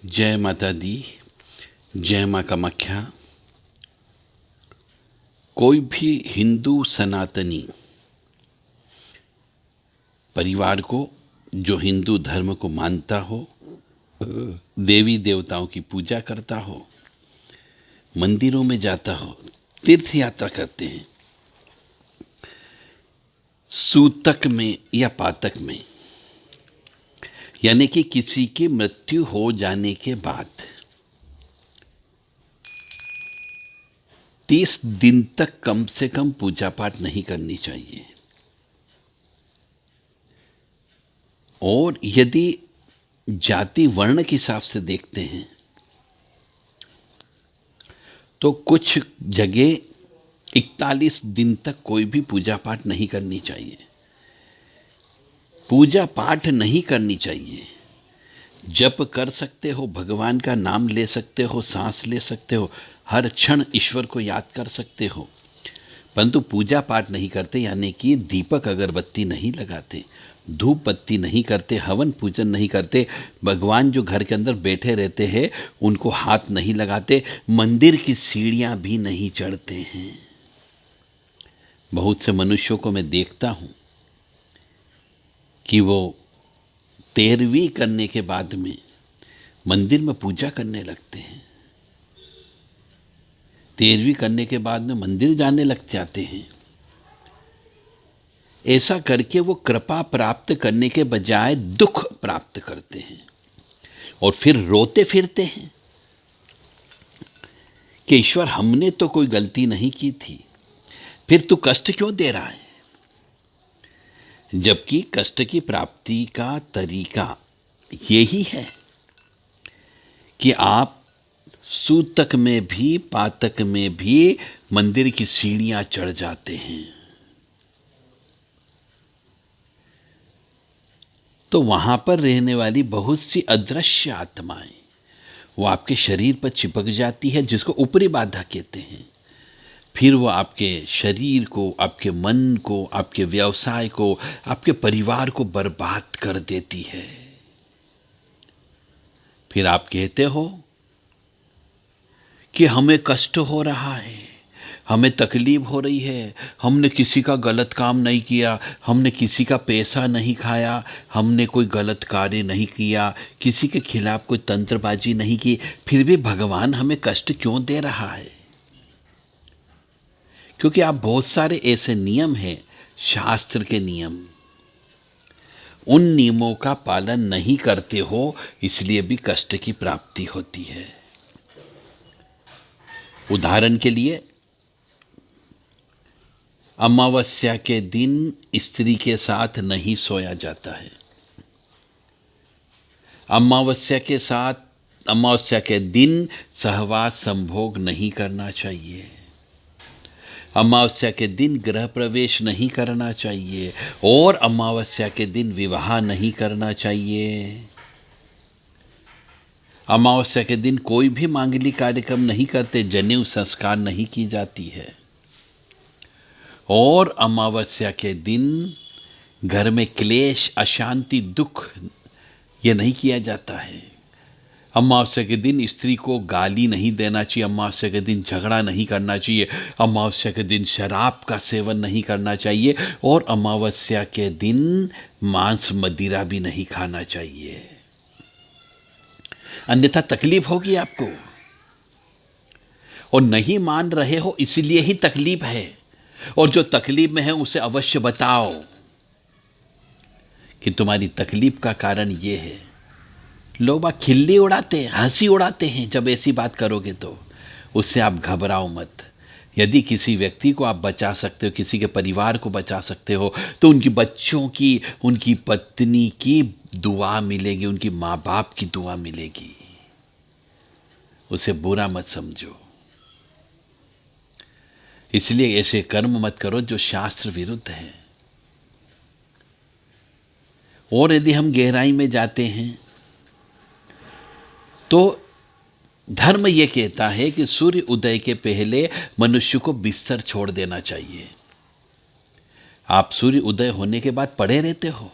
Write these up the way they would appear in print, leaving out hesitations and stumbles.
जय माता दी। जय माँ कामाख्या। कोई भी हिंदू सनातनी परिवार को, जो हिंदू धर्म को मानता हो, देवी देवताओं की पूजा करता हो, मंदिरों में जाता हो, तीर्थ यात्रा करते हैं, सूतक में या पातक में, यानी कि किसी की मृत्यु हो जाने के बाद 30 दिन तक कम से कम पूजा पाठ नहीं करनी चाहिए। और यदि जाति वर्ण के हिसाब से देखते हैं तो कुछ जगह 41 दिन तक कोई भी पूजा पाठ नहीं करनी चाहिए। पूजा पाठ नहीं करनी चाहिए। जप कर सकते हो, भगवान का नाम ले सकते हो, सांस ले सकते हो, हर क्षण ईश्वर को याद कर सकते हो, परंतु पूजा पाठ नहीं करते, यानी कि दीपक अगरबत्ती नहीं लगाते, धूप बत्ती नहीं करते, हवन पूजन नहीं करते, भगवान जो घर के अंदर बैठे रहते हैं उनको हाथ नहीं लगाते, मंदिर की सीढ़ियां भी नहीं चढ़ते हैं। बहुत से मनुष्यों को मैं देखता हूं कि वो 13वीं करने के बाद में मंदिर में पूजा करने लगते हैं, 13वीं करने के बाद में मंदिर जाने लग जाते हैं। ऐसा करके वो कृपा प्राप्त करने के बजाय दुख प्राप्त करते हैं और फिर रोते फिरते हैं कि ईश्वर, हमने तो कोई गलती नहीं की थी, फिर तू कष्ट क्यों दे रहा है। जबकि कष्ट की प्राप्ति का तरीका यही है कि आप सूतक में भी पातक में भी मंदिर की सीढ़ियां चढ़ जाते हैं, तो वहां पर रहने वाली बहुत सी अदृश्य आत्माएं वो आपके शरीर पर चिपक जाती है, जिसको ऊपरी बाधा कहते हैं। फिर वो आपके शरीर को, आपके मन को, आपके व्यवसाय को, आपके परिवार को बर्बाद कर देती है। फिर आप कहते हो कि हमें कष्ट हो रहा है, हमें तकलीफ हो रही है, हमने किसी का गलत काम नहीं किया, हमने किसी का पैसा नहीं खाया, हमने कोई गलत कार्य नहीं किया, किसी के खिलाफ कोई तंत्रबाजी नहीं की, फिर भी भगवान हमें कष्ट क्यों दे रहा है। क्योंकि आप बहुत सारे ऐसे नियम हैं, शास्त्र के नियम, उन नियमों का पालन नहीं करते हो, इसलिए भी कष्ट की प्राप्ति होती है। उदाहरण के लिए, अमावस्या के दिन स्त्री के साथ नहीं सोया जाता है। अमावस्या के दिन सहवास संभोग नहीं करना चाहिए। अमावस्या के दिन गृह प्रवेश नहीं करना चाहिए और अमावस्या के दिन विवाह नहीं करना चाहिए। अमावस्या के दिन कोई भी मांगलिक कार्यक्रम नहीं करते, जनेऊ संस्कार नहीं की जाती है। और अमावस्या के दिन घर में क्लेश, अशांति, दुख ये नहीं किया जाता है। अमावस्या के दिन स्त्री को गाली नहीं देना चाहिए, अमावस्या के दिन झगड़ा नहीं करना चाहिए, अमावस्या के दिन शराब का सेवन नहीं करना चाहिए और अमावस्या के दिन मांस मदिरा भी नहीं खाना चाहिए, अन्यथा तकलीफ होगी आपको। और नहीं मान रहे हो इसीलिए ही तकलीफ है, और जो तकलीफ में है उसे अवश्य बताओ कि तुम्हारी तकलीफ का कारण ये है। लोग बात खिल्ली उड़ाते हैं, हंसी उड़ाते हैं जब ऐसी बात करोगे तो उससे आप घबराओ मत। यदि किसी व्यक्ति को आप बचा सकते हो, किसी के परिवार को बचा सकते हो, तो उनकी बच्चों की, उनकी पत्नी की दुआ मिलेगी, उनकी माँ बाप की दुआ मिलेगी। उसे बुरा मत समझो। इसलिए ऐसे कर्म मत करो जो शास्त्र विरुद्ध है। और यदि हम गहराई में जाते हैं तो धर्म यह कहता है कि सूर्य उदय के पहले मनुष्य को बिस्तर छोड़ देना चाहिए। आप सूर्य उदय होने के बाद पड़े रहते हो,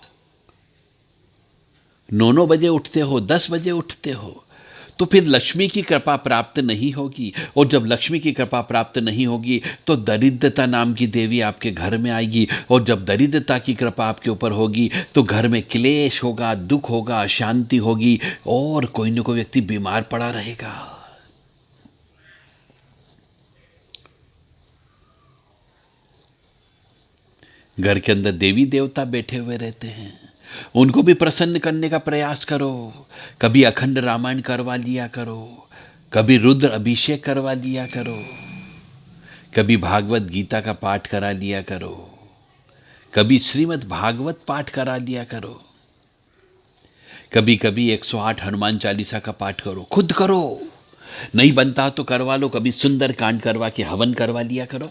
9 बजे उठते हो, 10 बजे उठते हो, तो फिर लक्ष्मी की कृपा प्राप्त नहीं होगी, और जब लक्ष्मी की कृपा प्राप्त नहीं होगी तो दरिद्रता नाम की देवी आपके घर में आएगी, और जब दरिद्रता की कृपा आपके ऊपर होगी तो घर में क्लेश होगा, दुख होगा, अशांति होगी, और कोई न कोई व्यक्ति बीमार पड़ा रहेगा। घर के अंदर देवी देवता बैठे हुए रहते हैं, उनको भी प्रसन्न करने का प्रयास करो। कभी अखंड रामायण करवा लिया करो, कभी रुद्र अभिषेक करवा लिया करो, कभी भागवत गीता का पाठ करा लिया करो, कभी श्रीमद् भागवत पाठ करा लिया करो, कभी कभी 108 हनुमान चालीसा का पाठ करो, खुद करो। नहीं बनता तो करवा लो, कभी सुंदर कांड करवा के हवन करवा लिया करो,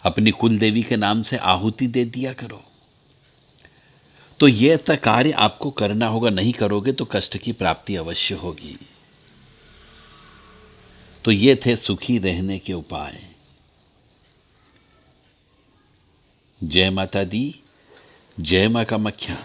अपनी कुल देवी के नाम से आहुति दे दिया करो। तो यह तक कार्य आपको करना होगा, नहीं करोगे तो कष्ट की प्राप्ति अवश्य होगी। तो ये थे सुखी रहने के उपाय। जय माता दी, जय मां कामाख्या।